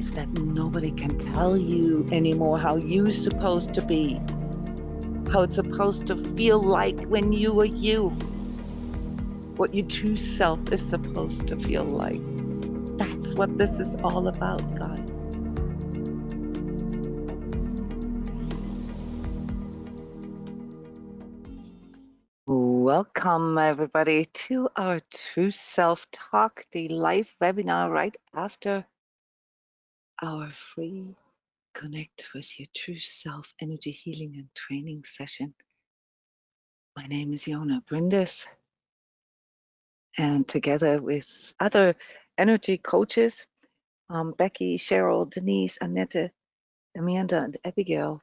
is that nobody can tell you anymore how you're supposed to be, how it's supposed to feel like when you are you, what your true self is supposed to feel like. That's what this is all about, guys. Welcome, everybody, to our True Self Talk, the live webinar right after our free Connect with Your True Self energy healing and training session. My name is Jona Bryndis, and together with other energy coaches, Becky, Cheryl, Denise, Annette, Amanda, and Abigail,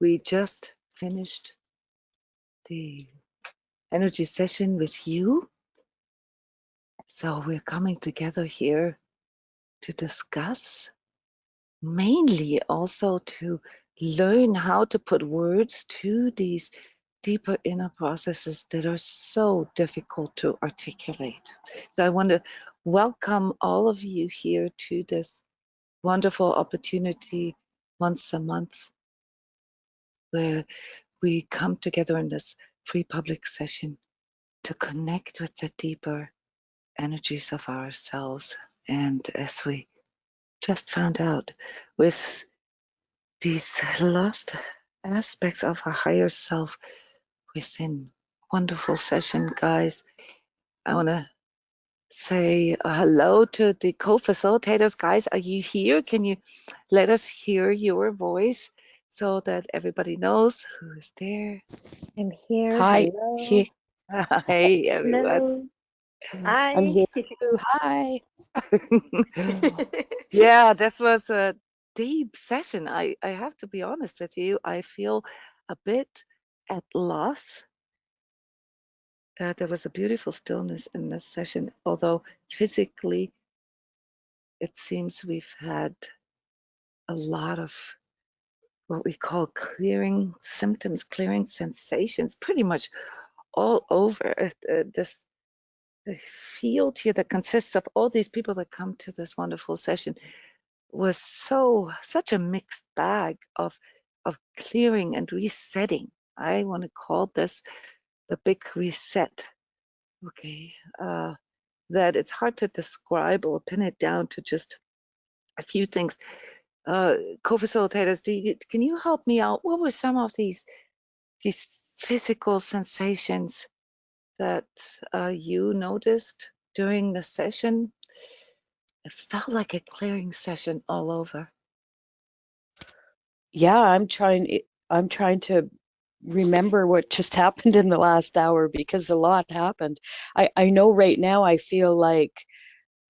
we just finished the energy session with you. So we're coming together here to discuss, mainly also to learn how to put words to these deeper inner processes that are so difficult to articulate. So I want to welcome all of you here to this wonderful opportunity once a month where we come together in this free public session to connect with the deeper energies of ourselves. And as we just found out, with these lost aspects of our higher self within. Wonderful session, guys. I want to say hello to the co-facilitators. Guys, are you here? Can you let us hear your voice so that everybody knows who is there? I'm here. Hi. Hello. Hey, everyone. Hello. I'm Hi. here too. Hi. Yeah, this was a deep session. I have to be honest with you. I feel a bit at loss. There was a beautiful stillness in this session, although physically it seems we've had a lot of what we call clearing symptoms, clearing sensations, pretty much all over this field here that consists of all these people that come to this wonderful session was such a mixed bag of clearing and resetting. I want to call this the big reset. Okay, that it's hard to describe or pin it down to just a few things. Co-facilitators, can you help me out? What were some of these physical sensations that you noticed during the session? It felt like a clearing session all over. Yeah, I'm trying to remember what just happened in the last hour because a lot happened. I know right now I feel like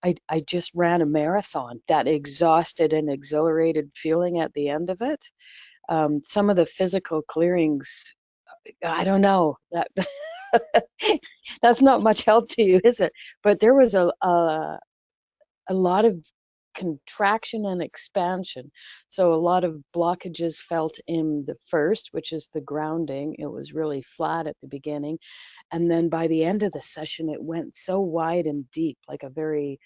I just ran a marathon, that exhausted and exhilarated feeling at the end of it. Some of the physical clearings, I don't know, that that's not much help to you, is it? But there was a lot of contraction and expansion. So a lot of blockages felt in the first, which is the grounding. It was really flat at the beginning. And then by the end of the session, it went so wide and deep, like a very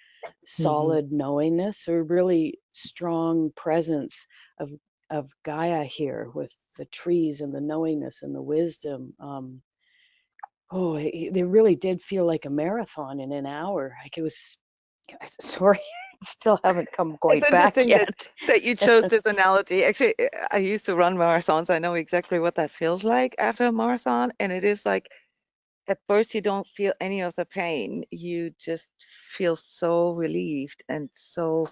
solid knowingness, a really strong presence of Gaia here with the trees and the knowingness and the wisdom. They really did feel like a marathon in an hour. Like it was, sorry, still haven't come It's quite back interesting yet. that you chose this analogy. Actually, I used to run marathons. I know exactly what that feels like after a marathon. And it is like, at first, you don't feel any of the pain. You just feel so relieved and so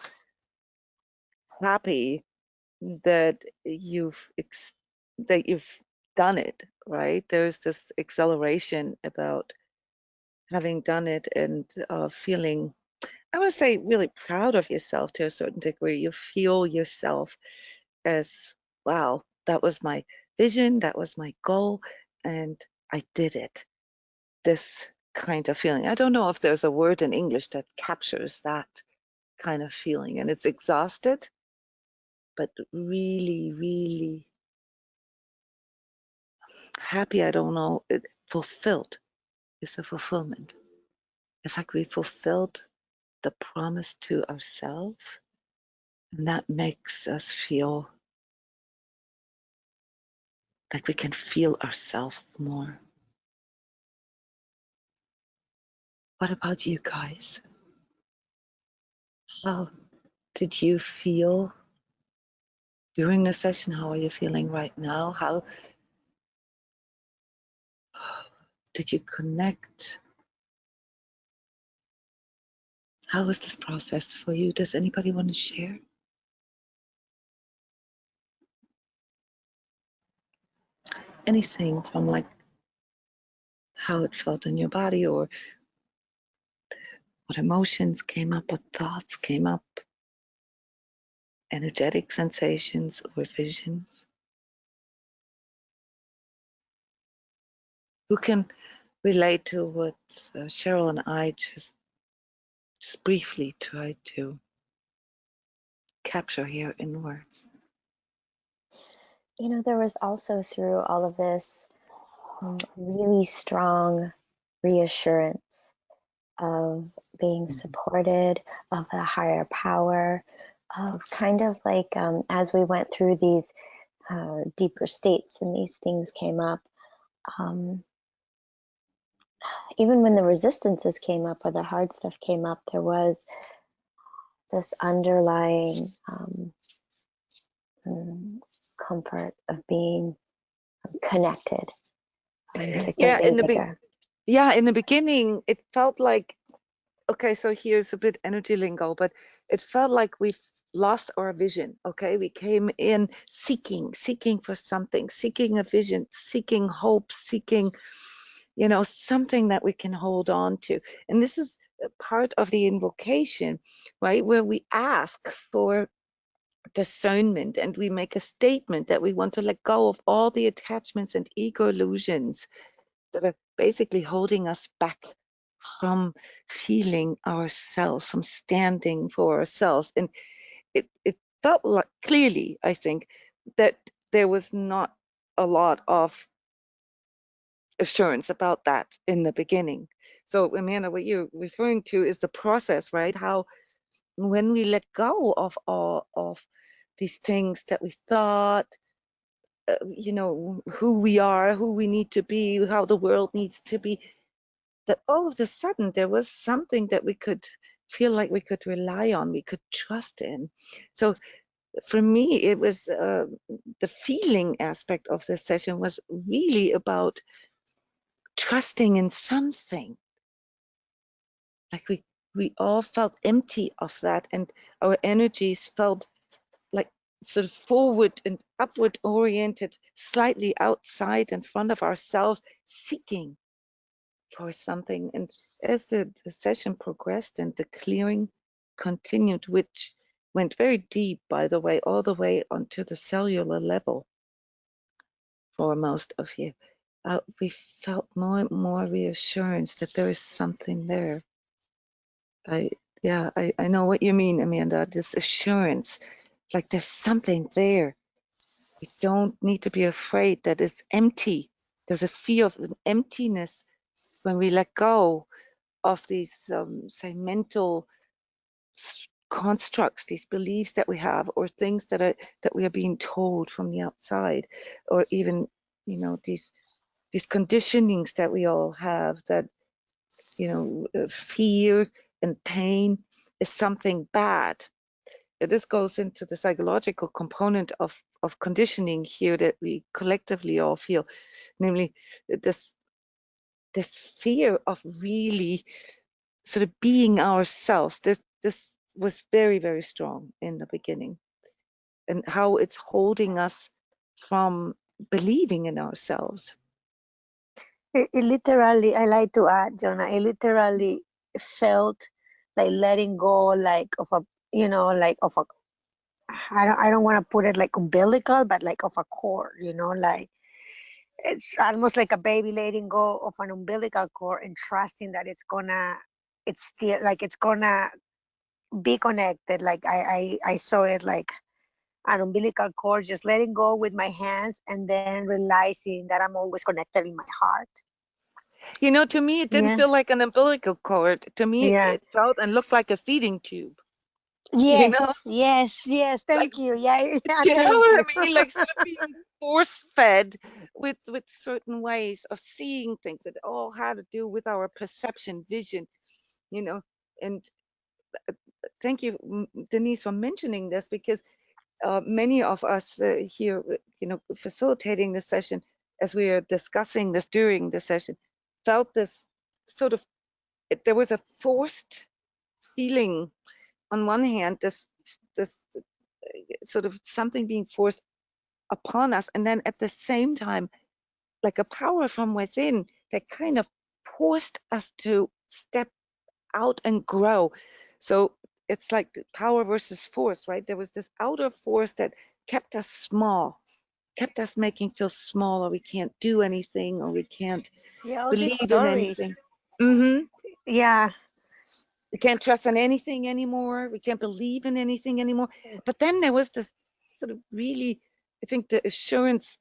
happy that you've done it, right? There's this exhilaration about having done it and feeling, I want to say, really proud of yourself to a certain degree. You feel yourself as, wow, that was my vision, that was my goal, and I did it. This kind of feeling. I don't know if there's a word in English that captures that kind of feeling. And it's exhausted, but really, really happy. I don't know. Fulfilled is the fulfillment. It's like we fulfilled the promise to ourselves And that makes us feel like we can feel ourselves more. What about you guys? How did you feel during the session? How are you feeling right now? How did you connect? How was this process for you? Does anybody want to share? Anything from like how it felt in your body, or what emotions came up, what thoughts came up, energetic sensations or visions? Who can relate to what Cheryl and I just briefly tried to capture here in words? You know, there was also through all of this really strong reassurance of being supported, of a higher power, of kind of like as we went through these deeper states and these things came up, um, even when the resistances came up or the hard stuff came up, there was this underlying comfort of being connected to Yeah, something bigger. in the beginning, it felt like, okay, so here's a bit energy lingo, but it felt like we've lost our vision. Okay, we came in seeking for something, seeking a vision, seeking hope, seeking, something that we can hold on to. And this is a part of the invocation, right, where we ask for discernment and we make a statement that we want to let go of all the attachments and ego illusions that are basically holding us back from feeling ourselves, from standing for ourselves. And it felt like clearly, I think, that there was not a lot of assurance about that in the beginning. So, Amanda, what you're referring to is the process, right? How when we let go of all of these things that we thought, who we are, who we need to be, how the world needs to be, that all of a sudden there was something that we could feel like we could rely on, we could trust in. So for me, it was the feeling aspect of this session was really about trusting in something. Like we all felt empty of that, and our energies felt like sort of forward and upward oriented, slightly outside in front of ourselves, seeking for something. And as the session progressed and the clearing continued, which went very deep, by the way, all the way onto the cellular level for most of you, we felt more and more reassurance that there is something there. I know what you mean, Amanda, this assurance, like there's something there. We don't need to be afraid that it's empty. There's a fear of an emptiness when we let go of these, say, mental constructs, these beliefs that we have, or things that we are being told from the outside, or even, these conditionings that we all have, that fear and pain is something bad. This goes into the psychological component of conditioning here that we collectively all feel, namely this fear of really sort of being ourselves. This was very, very strong in the beginning, and how it's holding us from believing in ourselves. It literally, I like to add, Jonah, it literally felt like letting go, like of a, like of a, I don't want to put it like umbilical, but like of a cord, like it's almost like a baby letting go of an umbilical cord and trusting that it's still like it's gonna be connected. Like I saw it like an umbilical cord, just letting go with my hands and then realizing that I'm always connected in my heart. To me, it didn't Yeah, feel like an umbilical cord. To me, yeah. it felt and looked like a feeding tube. you know, Yes. like, Thank you. Yeah, you know thank what you. I mean? Like sort of being force fed with certain ways of seeing things that all had to do with our perception, vision, you know. And thank you, Denise, for mentioning this, because many of us here, facilitating this session, as we are discussing this during the session, felt this sort of, there was a forced feeling on one hand, this sort of something being forced upon us, and then at the same time, like a power from within that kind of forced us to step out and grow. So it's like power versus force, right? There was this outer force that kept us small, kept us making feel small, or we can't do anything, or we can't Yeah, all these believe in stories. anything. Mm-hmm. Yeah. We can't trust in anything anymore. We can't believe in anything anymore. But then there was this sort of really, I think the assurance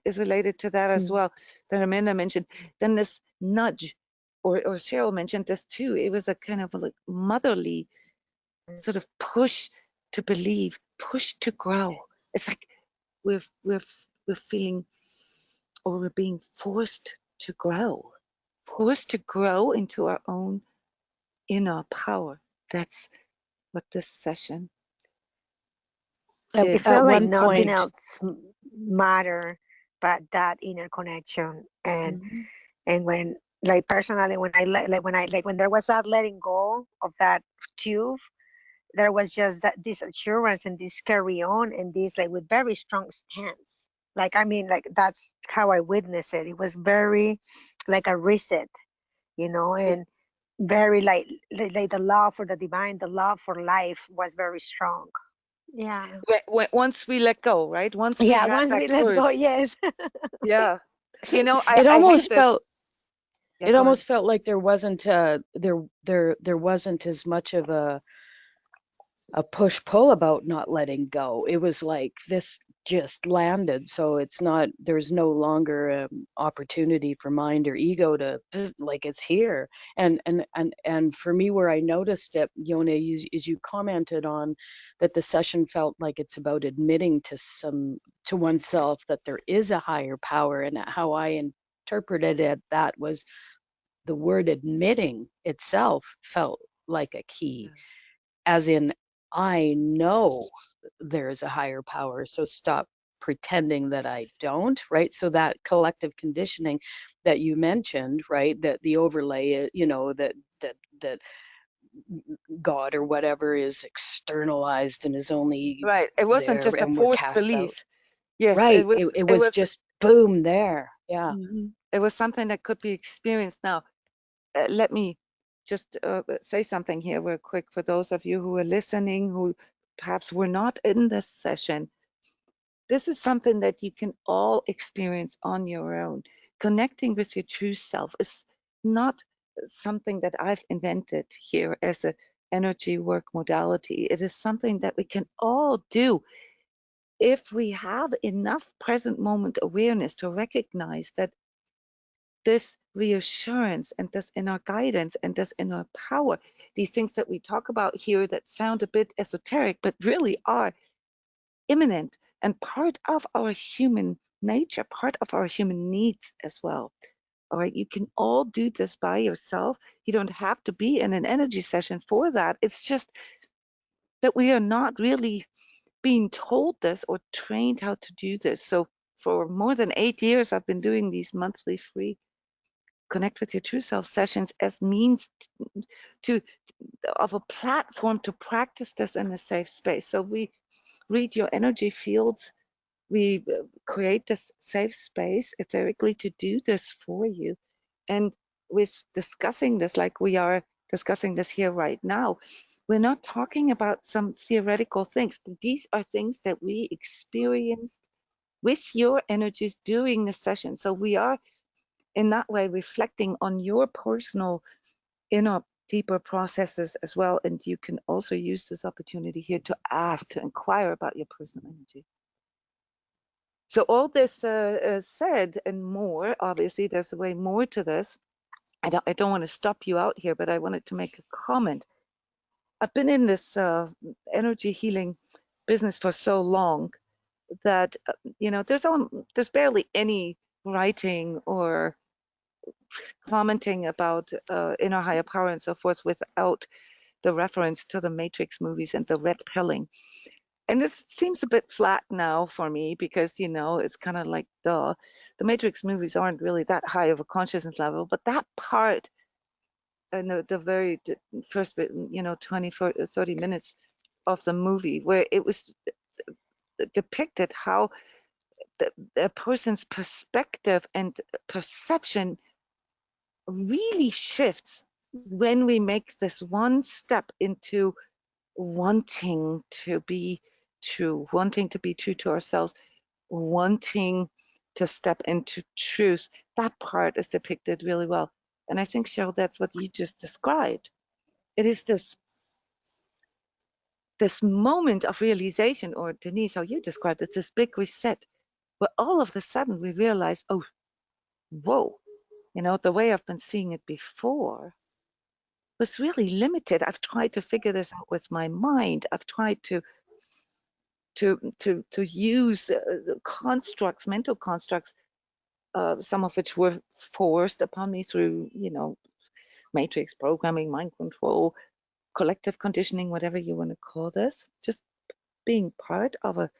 is related to that as well, that Amanda mentioned. Then this nudge, or Cheryl mentioned this too. It was a kind of like motherly sort of push to believe, push to grow. It's like we're feeling, or we're being forced to grow into our own inner power. That's what this session It did. At felt like one nothing point, else matter but that inner connection. Mhm. And when, like, personally, when when there was that letting go of that tube, there was just that this assurance and this carry on and this, like, with very strong stance. Like, I mean, like, that's how I witnessed it. It was very like a reset, It- and very like the love for the divine, the love for life was very strong. Yeah. Once we let go, right? Once we Yeah, had once that we let go, courage. yes. Yeah. I it I had almost this. felt Yeah, it go ahead. almost felt like there wasn't there wasn't as much of a push pull about not letting go. It was like this just landed, so it's not, there's no longer opportunity for mind or ego to like, it's here. And for me, where I noticed it, Yona, is you commented on that the session felt like it's about admitting to oneself that there is a higher power, and how I interpreted it, that was the word admitting itself felt like a key, as in, I know there's a higher power, so stop pretending that I don't, right? So that collective conditioning that you mentioned, right? That the overlay, that God or whatever is externalized and is only Right. It wasn't there just a and we're forced cast belief. out. Yes, Right. It it was was just boom there. Yeah. it was something that could be experienced. Now, let me just say something here real quick for those of you who are listening, who perhaps were not in this session. This is something that you can all experience on your own. Connecting with your true self is not something that I've invented here as a energy work modality. It is something that we can all do if we have enough present moment awareness to recognize that this reassurance and this inner guidance and this inner power, these things that we talk about here that sound a bit esoteric, but really are imminent and part of our human nature, part of our human needs as well. All right, you can all do this by yourself. You don't have to be in an energy session for that. It's just that we are not really being told this or trained how to do this. So for more than 8 years, I've been doing these monthly free Connect with Your True Self sessions as means to of a platform to practice this in a safe space. So we read your energy fields. We create this safe space etherically to do this for you. And with discussing this, like we are discussing this here right now, we're not talking about some theoretical things. These are things that we experienced with your energies during the session. So we are in that way reflecting on your personal inner deeper processes as well. And you can also use this opportunity here to ask, to inquire about your personal energy. So all this said and more, obviously there's way more to this. I don't want to stop you out here, but I wanted to make a comment. I've been in this energy healing business for so long that there's barely any writing or commenting about inner higher power and so forth without the reference to the Matrix movies and the red pilling. And this seems a bit flat now for me because, it's kind of like the Matrix movies aren't really that high of a consciousness level, but that part in the very first bit, 20, 30 minutes of the movie where it was depicted how the person's perspective and perception really shifts when we make this one step into wanting to be true to ourselves, wanting to step into truth. That part is depicted really well. And I think, Cheryl, that's what you just described. It is this moment of realization, or Denise, how you described it, this big reset, where all of a sudden we realize, oh, whoa, the way I've been seeing it before was really limited. I've tried to figure this out with my mind. I've tried to use constructs, mental constructs, some of which were forced upon me through, matrix programming, mind control, collective conditioning, whatever you want to call this, just being part of a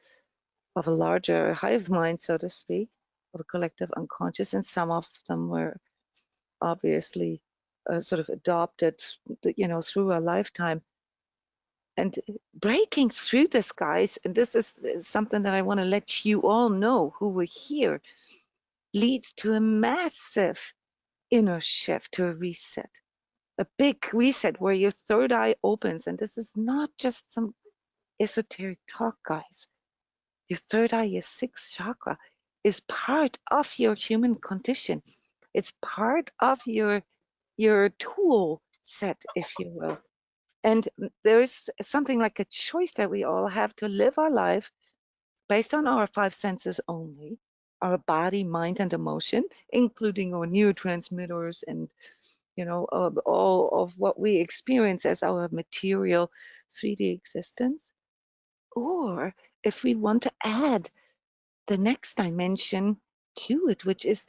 larger hive mind, so to speak, of a collective unconscious, and some of them were obviously sort of adopted, through a lifetime. And breaking through this, guys, and this is something that I want to let you all know who were here, leads to a massive inner shift, to a reset, a big reset where your third eye opens. And this is not just some esoteric talk, guys. Your third eye, your sixth chakra, is part of your human condition. It's part of your tool set, if you will. And there's something like a choice that we all have to live our life based on our five senses only, our body, mind, and emotion, including our neurotransmitters and, all of what we experience as our material 3D existence. Or if we want to add the next dimension to it, which is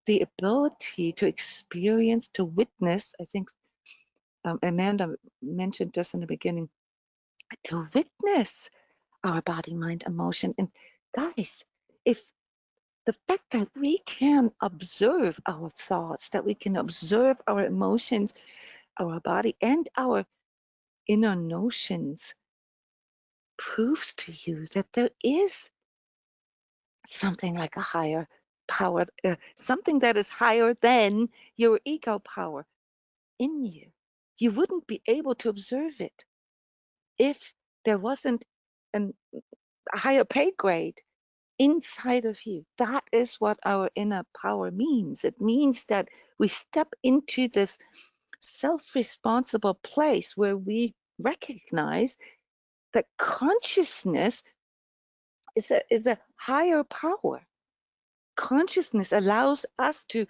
the ability to experience, to witness. I think Amanda mentioned this in the beginning, to witness our body, mind, emotion. And guys, if the fact that we can observe our thoughts, that we can observe our emotions, our body, and our inner notions proves to you that there is something like a higher power, something that is higher than your ego power in you. You wouldn't be able to observe it if there wasn't a higher pay grade inside of you. That is what our inner power means. It means that we step into this self-responsible place where we recognize that consciousness is a higher power. Consciousness allows us to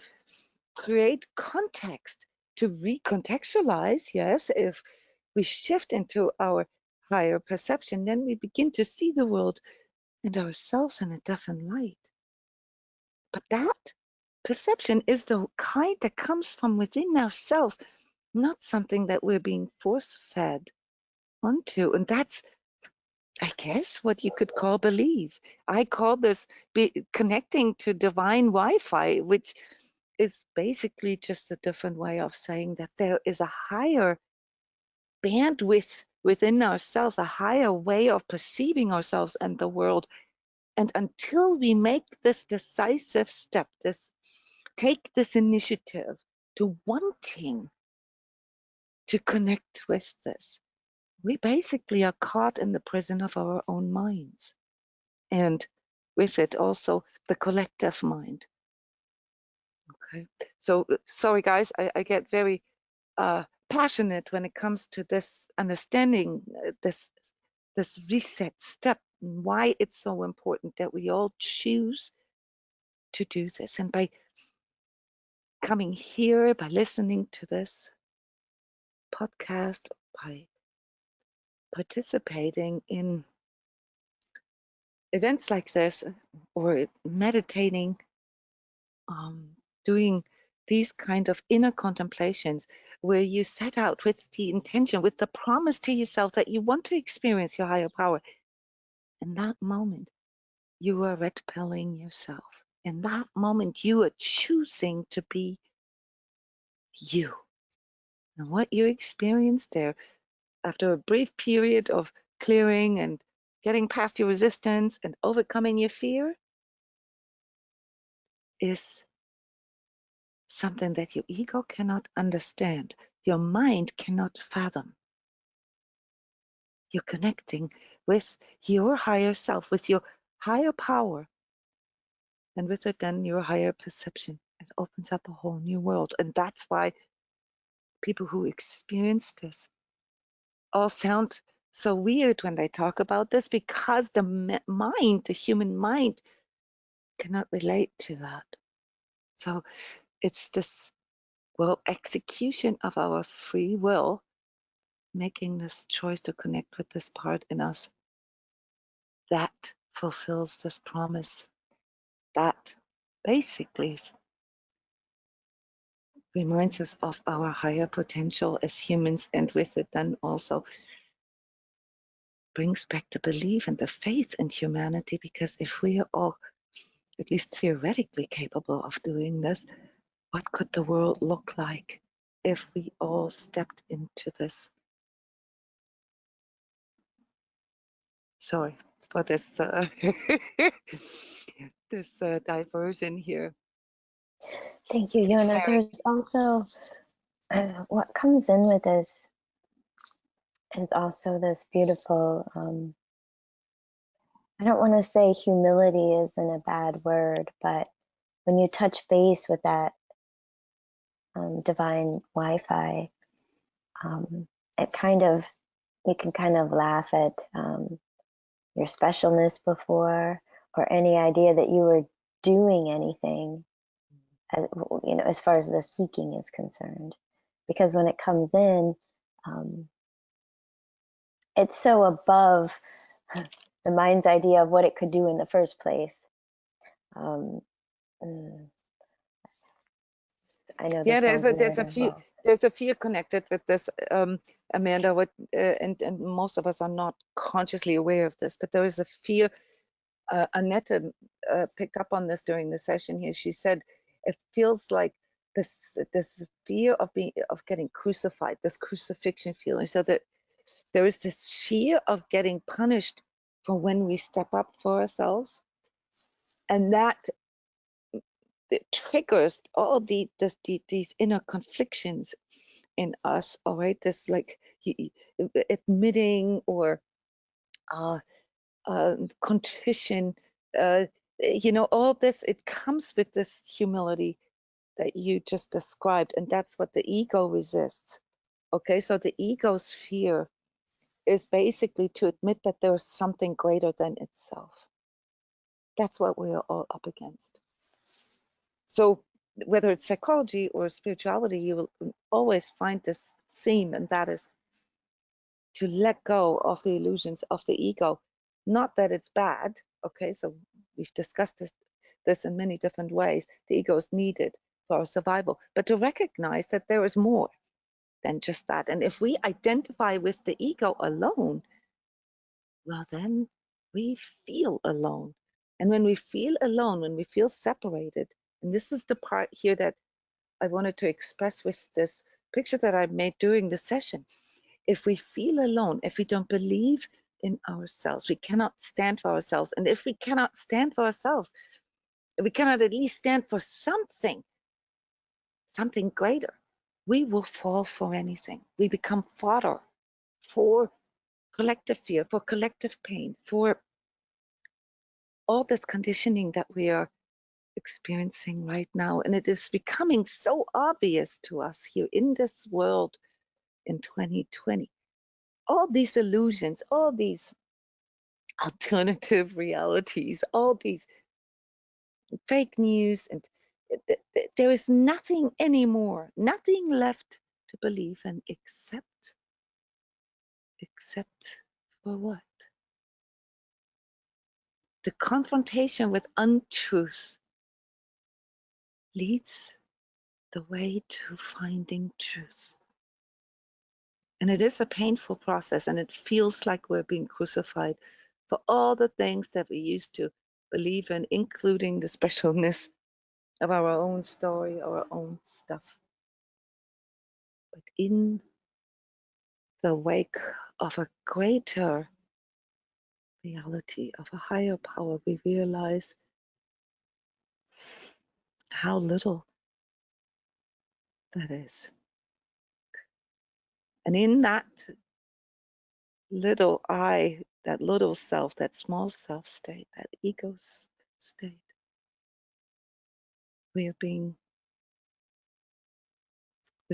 create context, to recontextualize. Yes, if we shift into our higher perception, then we begin to see the world and ourselves in a different light. But that perception is the kind that comes from within ourselves, not something that we're being force fed onto. And that's, I guess, what you could call belief. I call this connecting to divine Wi-Fi, which is basically just a different way of saying that there is a higher bandwidth within ourselves, a higher way of perceiving ourselves and the world. And until we make this decisive step, take this initiative to wanting to connect with this, we basically are caught in the prison of our own minds. And with it also the collective mind. Okay. So sorry guys, I get very passionate when it comes to this understanding, this reset step, and why it's so important that we all choose to do this. And by coming here, by listening to this podcast, by participating in events like this or meditating, doing these kind of inner contemplations where you set out with the intention, with the promise to yourself that you want to experience your higher power. In that moment, you are red pilling yourself. In that moment, you are choosing to be you. And what you experience there, after a brief period of clearing and getting past your resistance and overcoming your fear, is something that your ego cannot understand, your mind cannot fathom. You're connecting with your higher self, with your higher power, and with again your higher perception. It opens up a whole new world. And that's why people who experience this all sound so weird when they talk about this, because the mind, the human mind, cannot relate to that. So it's this, well, execution of our free will, making this choice to connect with this part in us that fulfills this promise, that basically reminds us of our higher potential as humans, and with it then also brings back the belief and the faith in humanity, because if we are all at least theoretically capable of doing this, what could the world look like if we all stepped into this? Sorry for this this diversion here. Thank you, Jona. There's also what comes in with this is also this beautiful, I don't want to say humility isn't a bad word, but when you touch base with that divine Wi-Fi, it kind of, you can kind of laugh at your specialness before, or any idea that you were doing anything, as, you know, as far as the seeking is concerned. Because when it comes in, it's so above the mind's idea of what it could do in the first place. I know Yeah, this sounds weird as well. there's a fear connected with this, Amanda. What and most of us are not consciously aware of this, but there is a fear. Annette picked up on this during the session here. She said it feels like this fear of getting crucified, this crucifixion feeling. So that there is this fear of getting punished for when we step up for ourselves, and that it triggers all these inner conflictions in us. All right, this like admitting or contrition, you know, all this, it comes with this humility that you just described, and that's what the ego resists. Okay, so the ego's fear is basically to admit that there is something greater than itself. That's what we are all up against. So whether it's psychology or spirituality, you will always find this theme, and that is to let go of the illusions of the ego. Not that it's bad, okay? So we've discussed this in many different ways. The ego is needed for our survival, but to recognize that there is more than just that. And if we identify with the ego alone, well, then we feel alone. And when we feel alone, when we feel separated, and this is the part here that I wanted to express with this picture that I made during the session. If we feel alone, if we don't believe in ourselves, we cannot stand for ourselves. And if we cannot stand for ourselves, if we cannot at least stand for something greater, we will fall for anything. We become fodder for collective fear, for collective pain, for all this conditioning that we are experiencing right now. And it is becoming so obvious to us here in this world in 2020. All these illusions, all these alternative realities, all these fake news, and there is nothing anymore, nothing left to believe in except For what? The confrontation with untruth leads the way to finding truth. And it is a painful process, and it feels like we're being crucified for all the things that we used to believe in, including the specialness of our own story, our own stuff. But in the wake of a greater reality, of a higher power, we realize how little that is. And in that little I, that little self, that small self state, that ego state, we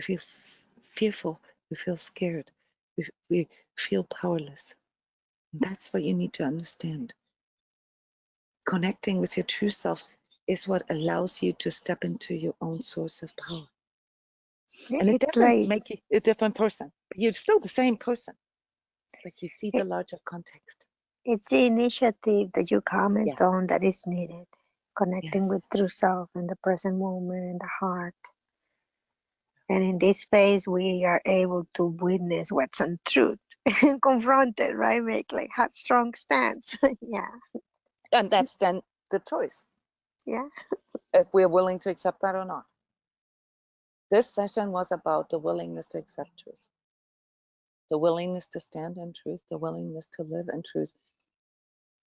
feel fearful, we feel scared, we feel powerless. And that's what you need to understand. Connecting with your true self is what allows you to step into your own source of power. And it It's doesn't like make you a different person. You're still the same person, but you see the it, larger context. it's the initiative that you comment Yeah. on that is needed. Connecting with Yes. true self in the present moment in the heart. And in this phase, we are able to witness what's untruth and confront it, right? Make like have strong stance. Yeah, And that's then the choice, yeah. if we're willing to accept that or not. This session was about the willingness to accept truth, the willingness to stand in truth, the willingness to live in truth.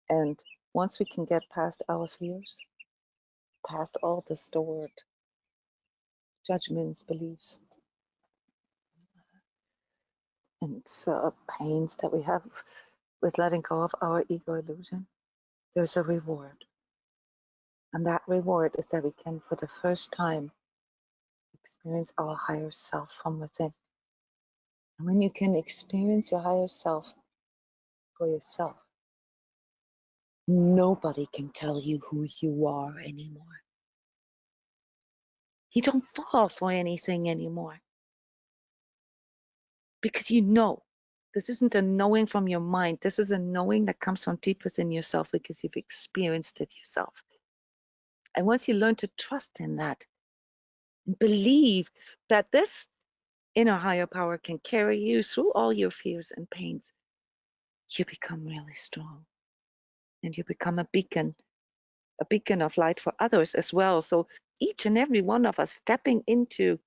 And once we can get past our fears, past all the stored judgments, beliefs, and pains that we have with letting go of our ego illusion, there's a reward. And that reward is that we can, for the first time, experience our higher self from within. And when you can experience your higher self for yourself, nobody can tell you who you are anymore. You don't fall for anything anymore because you know. This isn't a knowing from your mind. This is a knowing that comes from deep within yourself because you've experienced it yourself. And once you learn to trust in that, believe that this inner higher power can carry you through all your fears and pains, you become really strong. And you become a beacon of light for others as well. So each and every one of us stepping into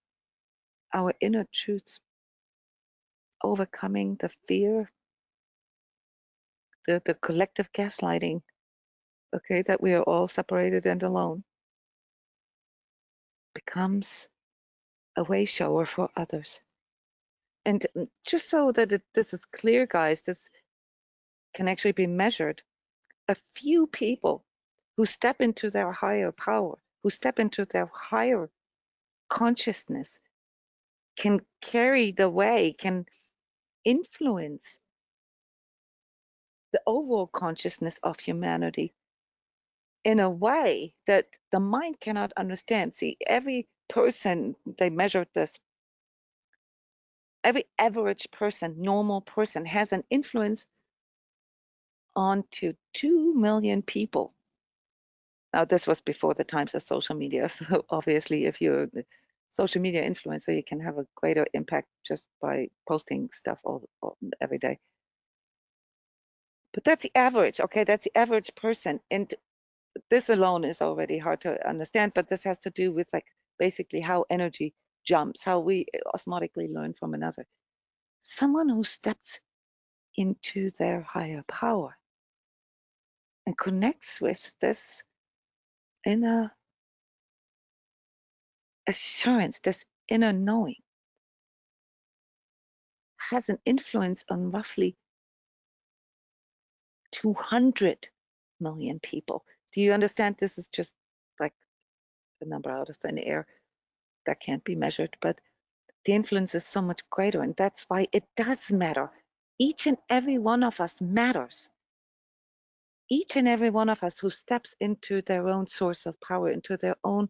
our inner truths, overcoming the fear, the collective gaslighting, okay, that we are all separated and alone, becomes a way shower for others. And just so that this is clear, guys, this can actually be measured. A few people who step into their higher power, who step into their higher consciousness, can carry the way, can influence the overall consciousness of humanity in a way that the mind cannot understand. See, every person, they measured this, every average person, normal person, has an influence onto 2 million people. Now, this was before the times of social media. So obviously, if you're a social media influencer, you can have a greater impact just by posting stuff every day. But that's the average, okay? That's the average person. And this alone is already hard to understand, but this has to do with like basically how energy jumps, how we osmotically learn from another. Someone who steps into their higher power and connects with this inner assurance, this inner knowing, has an influence on roughly 200 million people. Do you understand? This is just like a number out of thin air that can't be measured, but the influence is so much greater, and that's why it does matter. Each and every one of us matters. Each and every one of us who steps into their own source of power, into their own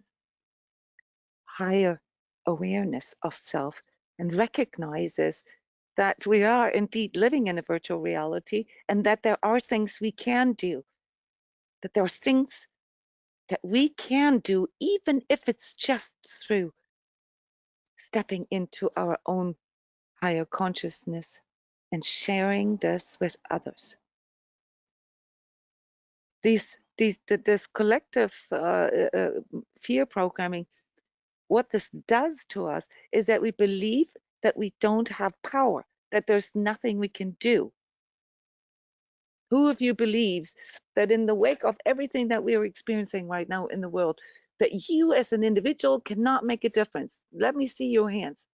higher awareness of self, and recognizes that we are indeed living in a virtual reality, and that there are things we can do, that there are things that we can do, even if it's just through stepping into our own higher consciousness and sharing this with others. This collective fear programming, what this does to us is that we believe that we don't have power, that there's nothing we can do. Who of you believes that in the wake of everything that we are experiencing right now in the world, that you as an individual cannot make a difference? Let me see your hands.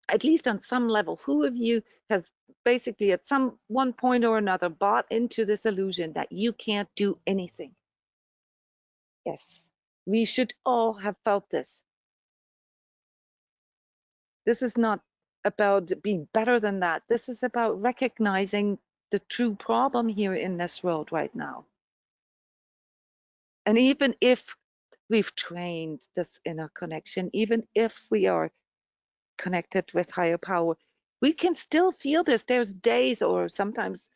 At least on some level, who of you has basically at some one point or another bought into this illusion that you can't do anything? Yes, we should all have felt this. This is not about being better than that. This is about recognizing the true problem here in this world right now. And even if we've trained this inner connection, even if we are connected with higher power, we can still feel this. There's days or sometimes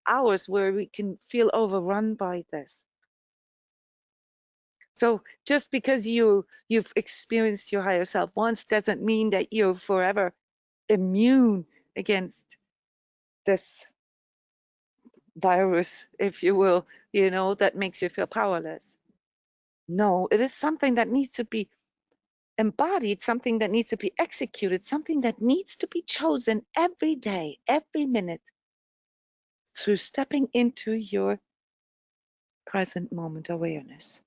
hours where we can feel overrun by this. So just because you've experienced your higher self once doesn't mean that you're forever immune against this virus, if you will, that makes you feel powerless. No, it is something that needs to be embodied, something that needs to be executed, something that needs to be chosen every day, every minute, through stepping into your present moment awareness,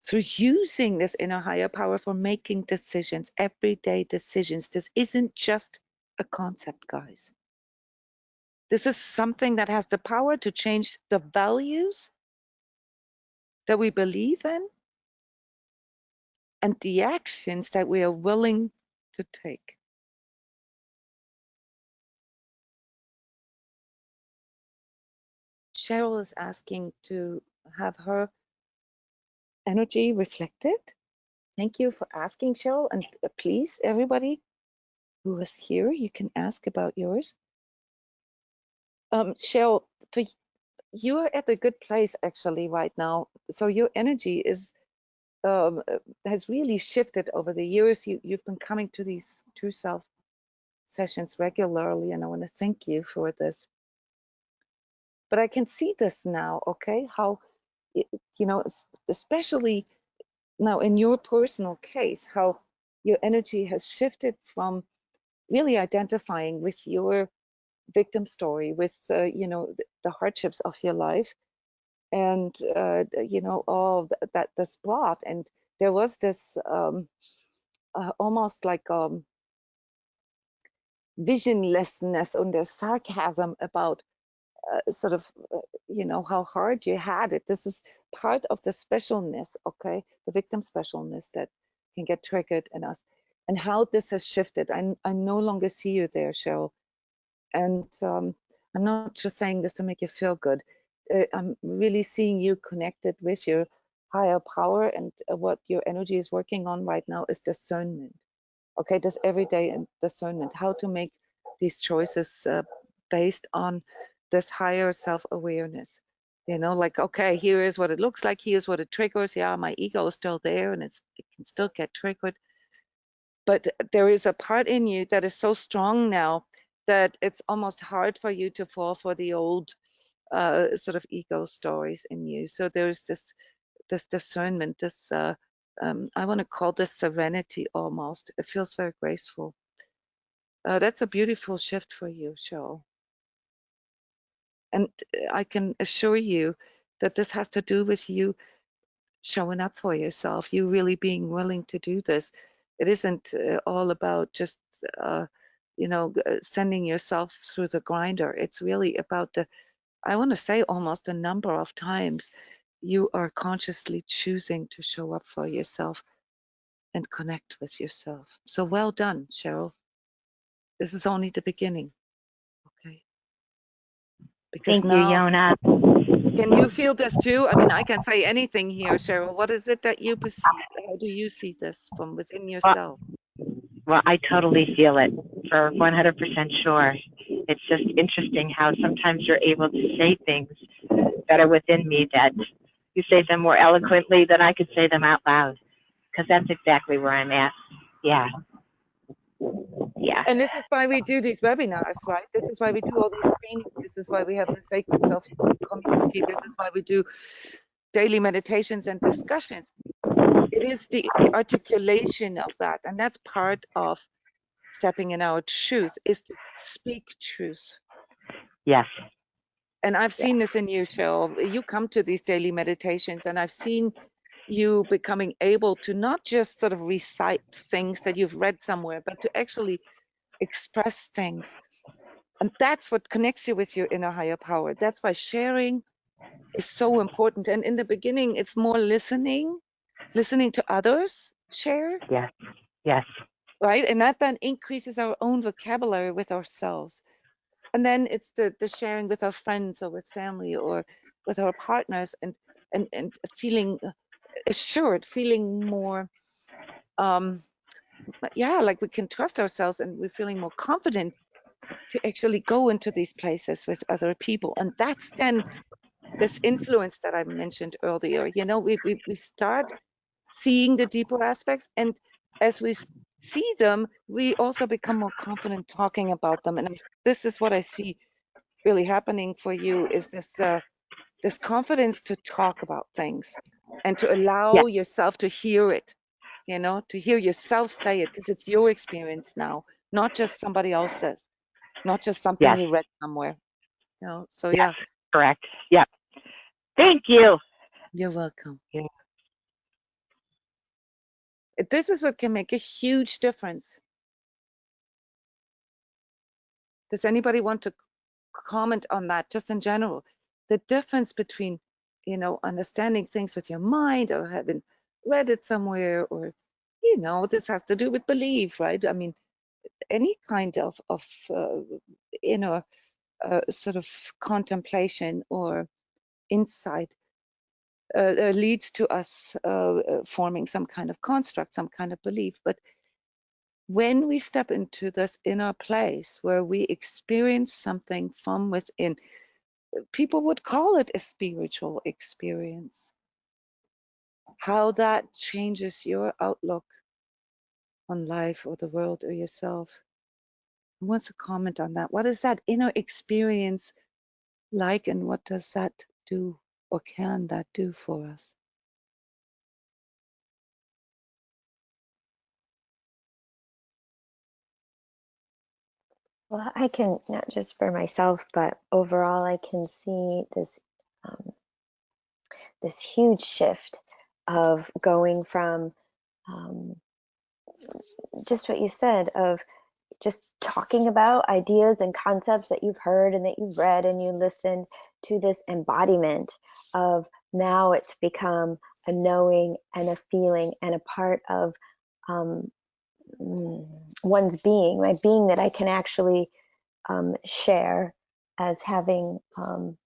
through using this inner higher power for making decisions, everyday decisions. This isn't just a concept, guys. This is something that has the power to change the values that we believe in and the actions that we are willing to take. Cheryl is asking to have her energy reflected. Thank you for asking, Cheryl. And please, everybody who is here, you can ask about yours. Cheryl, you're at a good place actually right now. So your energy is has really shifted over the years. You've been coming to these true self sessions regularly, and I want to thank you for this. But I can see this now, okay? How, especially now in your personal case, how your energy has shifted from really identifying with your victim story, with the hardships of your life, and all that this brought. And there was this almost like visionlessness and there's sarcasm about sort of how hard you had it. This is part of the specialness, okay, the victim specialness that can get triggered in us, and how this has shifted. I no longer see you there, Cheryl, and I'm not just saying this to make you feel good. I'm really seeing you connected with your higher power, and what your energy is working on right now is discernment. Okay, this everyday discernment, how to make these choices based on this higher self-awareness. Like, okay, here is what it looks like, here's what it triggers. Yeah, my ego is still there and it can still get triggered. But there is a part in you that is so strong now that it's almost hard for you to fall for the old sort of ego stories in you. So there's this discernment, this I want to call this serenity almost. It feels very graceful. That's a beautiful shift for you, Cheryl. And I can assure you that this has to do with you showing up for yourself, you really being willing to do this. It isn't all about just, sending yourself through the grinder. It's really about I want to say almost a number of times you are consciously choosing to show up for yourself and connect with yourself. So well done, Cheryl. This is only the beginning, okay? Because Thank you, now, Jona. can you feel this too? I mean, I can say anything here, Cheryl. What is it that you perceive? How do you see this from within yourself? Well, I totally feel it for 100% sure. It's just interesting how sometimes you're able to say things that are within me that you say them more eloquently than I could say them out loud, because that's exactly where I'm at. Yeah, yeah, And this is why we do these webinars, right? This is why we do all these trainings. This is why we have the Sacred Self community. This is why we do daily meditations and discussions. It is the articulation of that, and that's part of stepping in our truth, is to speak truth. yes, And I've yeah, seen this in you, Cheryl. You come to these daily meditations, and I've seen you becoming able to not just sort of recite things that you've read somewhere, but to actually express things. And that's what connects you with your inner higher power. That's why sharing is so important. And in the beginning, it's more listening to others share, yes, yes, right? And that then increases our own vocabulary with ourselves. And then it's the sharing with our friends or with family or with our partners, and feeling assured, feeling more like we can trust ourselves, and we're feeling more confident to actually go into these places with other people. And that's then this influence that I mentioned earlier. We start seeing the deeper aspects, and as we see them, we also become more confident talking about them. And this is what I see really happening for you, is this confidence to talk about things and to yes, allow yourself to hear it, to hear yourself say it, because it's your experience now, not just somebody else's, not just something yes, you read somewhere. So yes, yeah, correct. Yep. Thank you. you're welcome. Yeah. This is what can make a huge difference. Does anybody want to comment on that, just in general? The difference between, understanding things with your mind or having read it somewhere, or, this has to do with belief, right? I mean, any kind of inner sort of contemplation or insight leads to us forming some kind of construct, some kind of belief. But when we step into this inner place where we experience something from within, people would call it a spiritual experience. How that changes your outlook on life or the world or yourself. Who wants to comment on that? What is that inner experience like, and what does that do, or can that do for us? Well, I can, not just for myself, but overall, I can see um, this huge shift of going from um, just what you said, of just talking about ideas and concepts that you've heard and that you've read and you listened, to this embodiment of, now it's become a knowing and a feeling and a part of um, one's being, my being, that I can actually share as having gone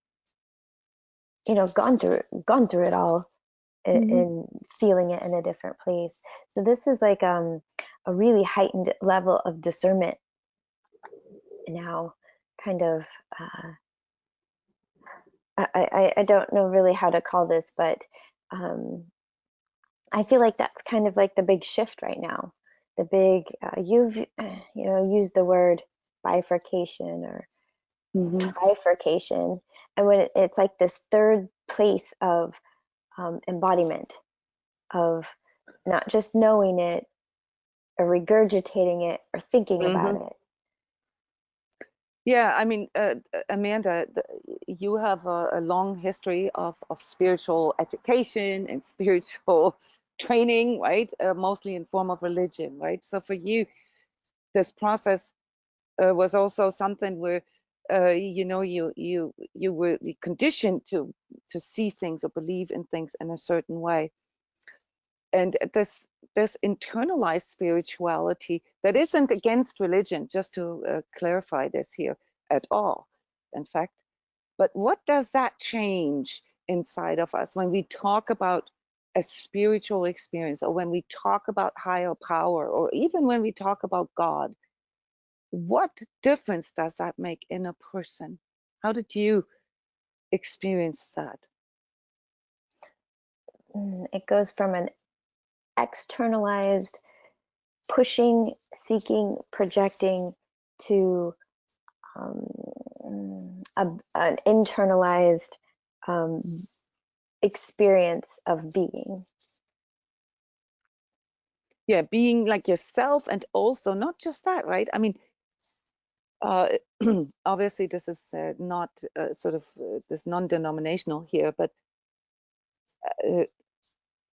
through it all, Mm-hmm. and feeling it in a different place. So this is like a really heightened level of discernment now, kind of. I don't know really how to call this, but um, I feel like that's kind of like the big shift right now. The big, you've used the word bifurcation or Mm-hmm. trifurcation, and when it's like this third place of embodiment, of not just knowing it or regurgitating it or thinking Mm-hmm. about it. Yeah, I mean, Amanda, you have a long history of spiritual education and spiritual training, right? Mostly in form of religion, right? So for you, this process was also something where, you were conditioned to see things or believe in things in a certain way. And this internalized spirituality that isn't against religion, just to clarify this here, at all, in fact. But what does that change inside of us when we talk about a spiritual experience, or when we talk about higher power, or even when we talk about God, what difference does that make in a person? How did you experience that? It goes from an externalized pushing, seeking, projecting to an internalized experience of being. Yeah, being like yourself, and also not just that, right? I mean, obviously this is not sort of this non-denominational here, but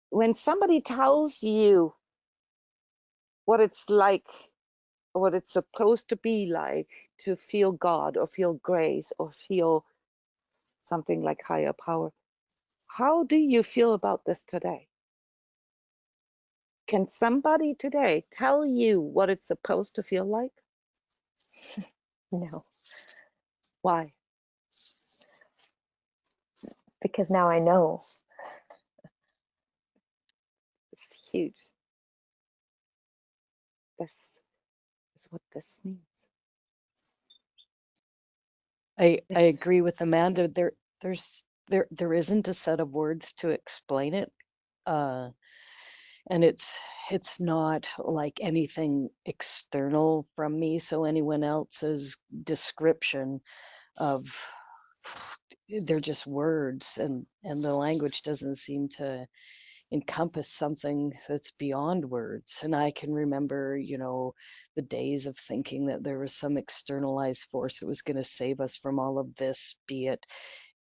when somebody tells you what it's like, what it's supposed to be like to feel God or feel grace or feel something like higher power, how do you feel about this today? Can somebody today tell you what it's supposed to feel like? No, Why? because now I know. It's huge. This is what this means. I This, agree with Amanda. There isn't a set of words to explain it. And it's not like anything external from me, so anyone else's description of, they're just words, and the language doesn't seem to encompass something that's beyond words. And I can remember, the days of thinking that there was some externalized force that was going to save us from all of this, be it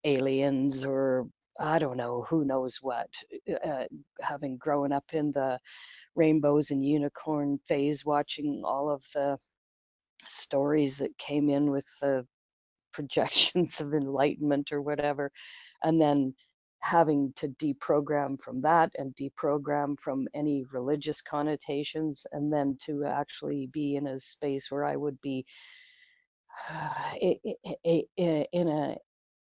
aliens or I don't know, who knows what. Having grown up in the rainbows and unicorn phase, watching all of the stories that came in with the projections of enlightenment or whatever, and then having to deprogram from that and deprogram from any religious connotations, and then to actually be in a space where I would be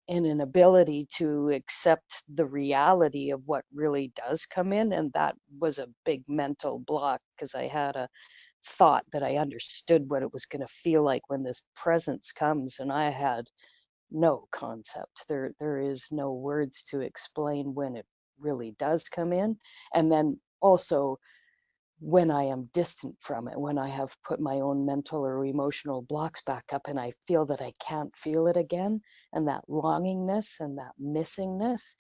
in an ability to accept the reality of what really does come in. And that was a big mental block, because I had a thought that I understood what it was going to feel like when this presence comes, and I had no concept. There is no words to explain when it really does come in. And then also when I am distant from it, when I have put my own mental or emotional blocks back up and I feel that I can't feel it again, and that longingness and that missingness,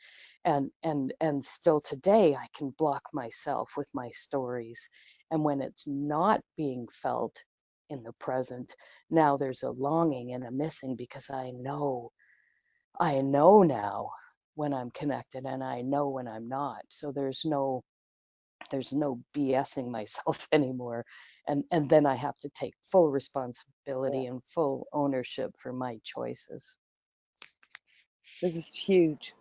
and still today I can block myself with my stories. And when it's not being felt in the present, now there's a longing and a missing, because I know now when I'm connected, and I know when I'm not. So there's no BSing myself anymore. And then I have to take full responsibility and full ownership for my choices. this is huge.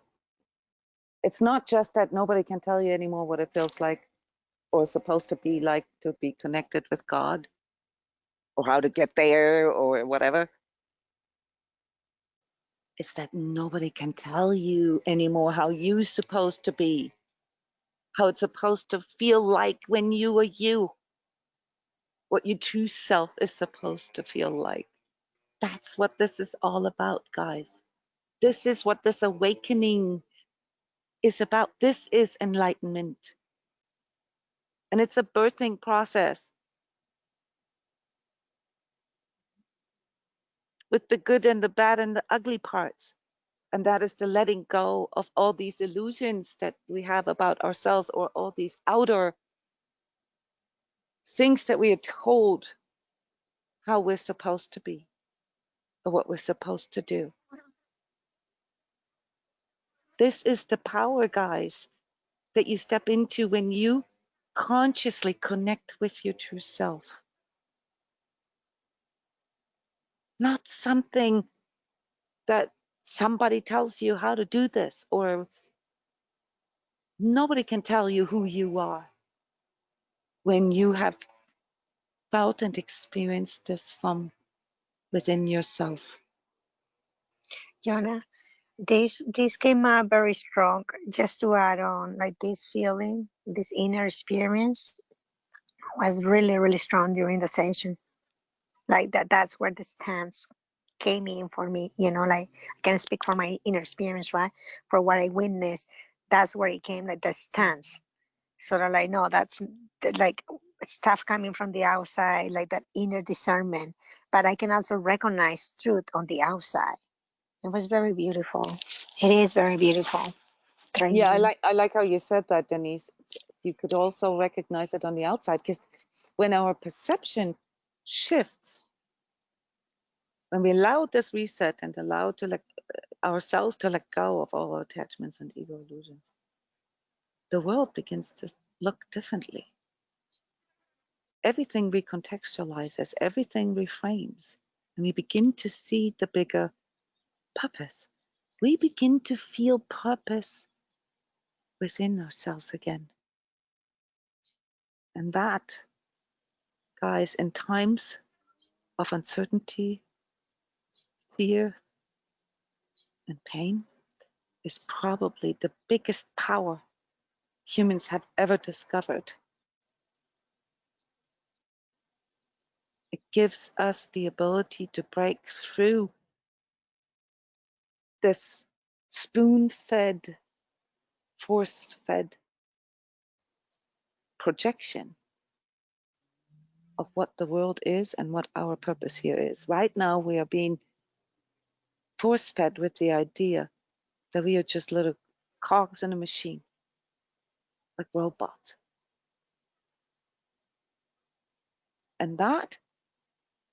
It's not just that nobody can tell you anymore what it feels like or supposed to be like to be connected with God, or how to get there or whatever. It's that nobody can tell you anymore how you're supposed to be, how it's supposed to feel like when you are you, what your true self is supposed to feel like. That's what this is all about, guys. This is what this awakening is about. This is enlightenment. And it's a birthing process with the good and the bad and the ugly parts. And that is the letting go of all these illusions that we have about ourselves, or all these outer things that we are told how we're supposed to be or what we're supposed to do. This is the power, guys, that you step into when you consciously connect with your true self. Not something that somebody tells you how to do this, or nobody can tell you who you are when you have felt and experienced this from within yourself. Jona, This came up very strong. Just to add on, like this feeling, this inner experience was really, really strong during the session. Like that's where the stance came in for me, you know, like I can speak for my inner experience, right? For what I witnessed, that's where it came, like the stance. So that like, no, that's like stuff coming from the outside, like that inner discernment. But I can also recognize truth on the outside. It was very beautiful. It is very beautiful. Yeah, Training. I like how you said that, Denise. You could also recognize it on the outside, because when our perception shifts, when we allow this reset and allow to let ourselves to let go of all our attachments and ego illusions, the world begins to look differently. Everything recontextualizes, everything reframes, and we begin to see the bigger purpose. We begin to feel purpose within ourselves again. And that, guys, in times of uncertainty, fear, and pain, is probably the biggest power humans have ever discovered. It gives us the ability to break through this spoon-fed, force-fed projection of what the world is and what our purpose here is. Right now, we are being force-fed with the idea that we are just little cogs in a machine, like robots. And that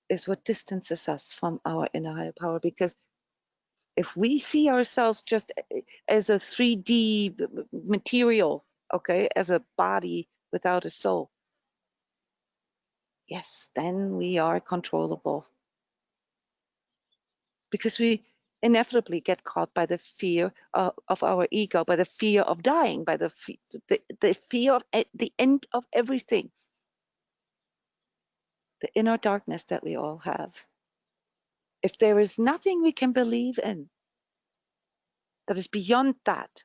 is what distances us from our inner higher power, because if we see ourselves just as a 3D material, okay, as a body without a soul, yes, then we are controllable, because we inevitably get caught by the fear of our ego, by the fear of dying, by the fear of the end of everything, the inner darkness that we all have. If there is nothing we can believe in that is beyond that,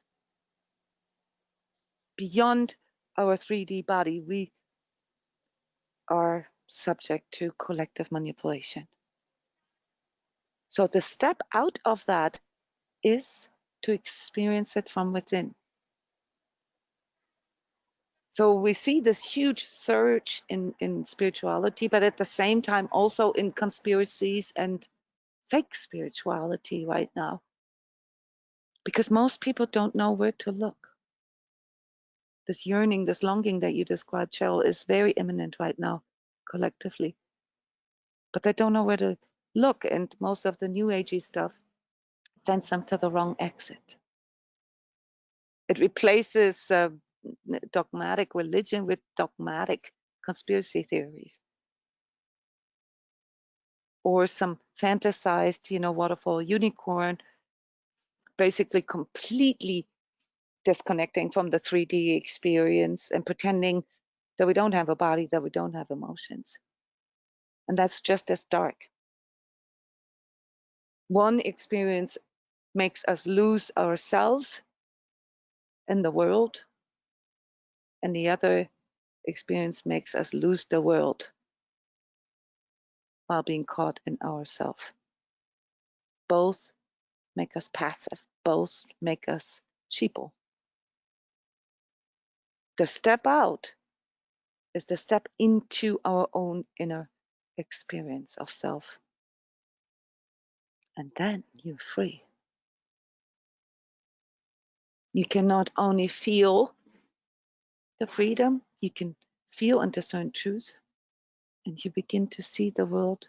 beyond our 3D body, we are subject to collective manipulation. So the step out of that is to experience it from within. So we see this huge surge in spirituality, but at the same time also in conspiracies and fake spirituality right now, because most people don't know where to look. This yearning, this longing that you described, Cheryl, is very imminent right now, collectively. But they don't know where to look, and most of the new agey stuff sends them to the wrong exit. It replaces dogmatic religion with dogmatic conspiracy theories, or some fantasized, waterfall unicorn, basically completely disconnecting from the 3D experience and pretending that we don't have a body, that we don't have emotions. And that's just as dark. One experience makes us lose ourselves in the world, and the other experience makes us lose the world while being caught in ourself. Both make us passive. Both make us sheeple. The step out is the step into our own inner experience of self. And then you're free. You can not only feel the freedom, you can feel and discern truth, and you begin to see the world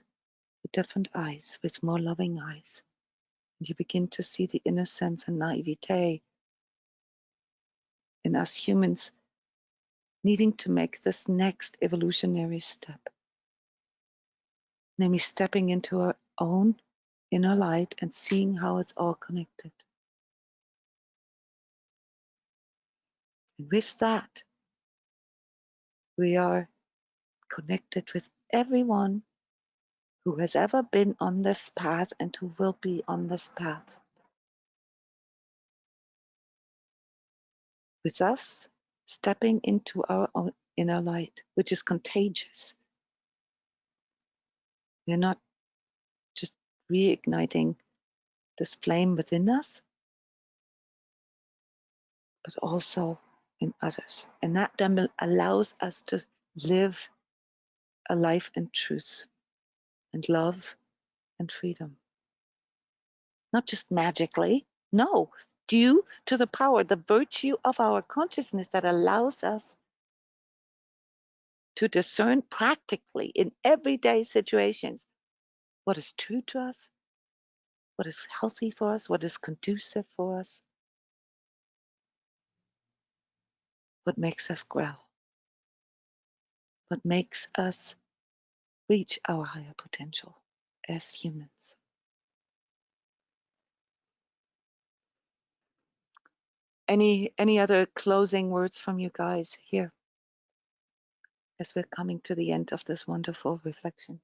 with different eyes, with more loving eyes. And you begin to see the innocence and naivete in us humans needing to make this next evolutionary step, namely stepping into our own inner light and seeing how it's all connected. And with that, we are connected with everyone who has ever been on this path and who will be on this path. with us stepping into our own inner light, which is contagious. We're not just reigniting this flame within us, but also in others. And that then allows us to live a life in truth and love and freedom. Not just magically, no, due to the power, the virtue of our consciousness that allows us to discern practically in everyday situations what is true to us, what is healthy for us, what is conducive for us, what makes us grow, what makes us reach our higher potential as humans. Any other closing words from you guys here as we're coming to the end of this wonderful reflection?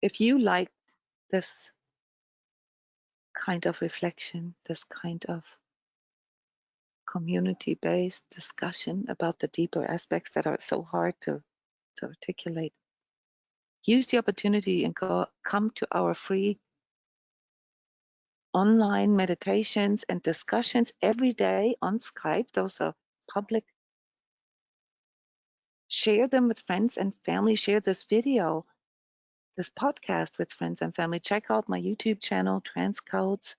If you like this kind of reflection, this kind of community-based discussion about the deeper aspects that are so hard to articulate, use the opportunity and come to our free online meditations and discussions every day on Skype. Those are public. Share them with friends and family. Share this video, this podcast with friends and family. Check out my YouTube channel, transCODES,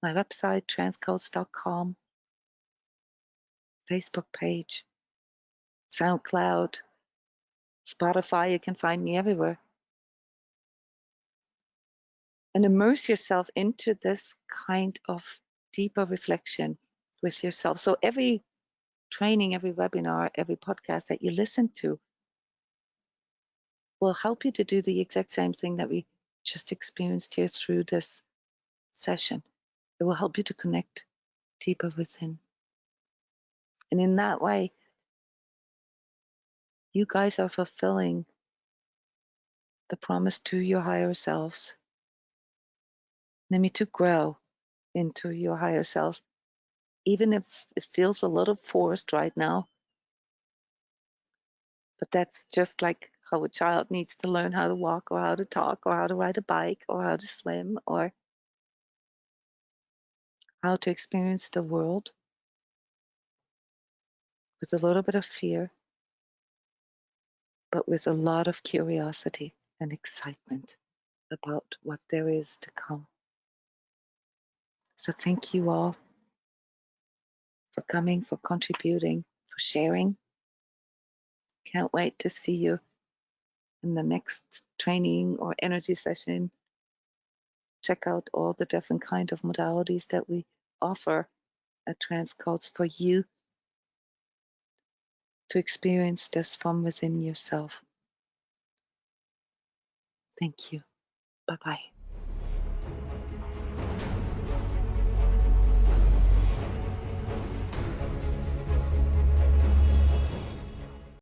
my website, transcodes.com, Facebook page, SoundCloud, Spotify. You can find me everywhere. And immerse yourself into this kind of deeper reflection with yourself. So every training, every webinar, every podcast that you listen to will help you to do the exact same thing that we just experienced here through this session. It will help you to connect deeper within. And in that way, you guys are fulfilling the promise to your higher selves. Namely, to grow into your higher selves, even if it feels a little forced right now. But that's just like how a child needs to learn how to walk or how to talk or how to ride a bike or how to swim or how to experience the world with a little bit of fear, but with a lot of curiosity and excitement about what there is to come. So thank you all for coming, for contributing, for sharing. Can't wait to see you in the next training or energy session. Check out all the different kind of modalities that we offer at transCODES for you to experience this from within yourself. Thank you. Bye-bye.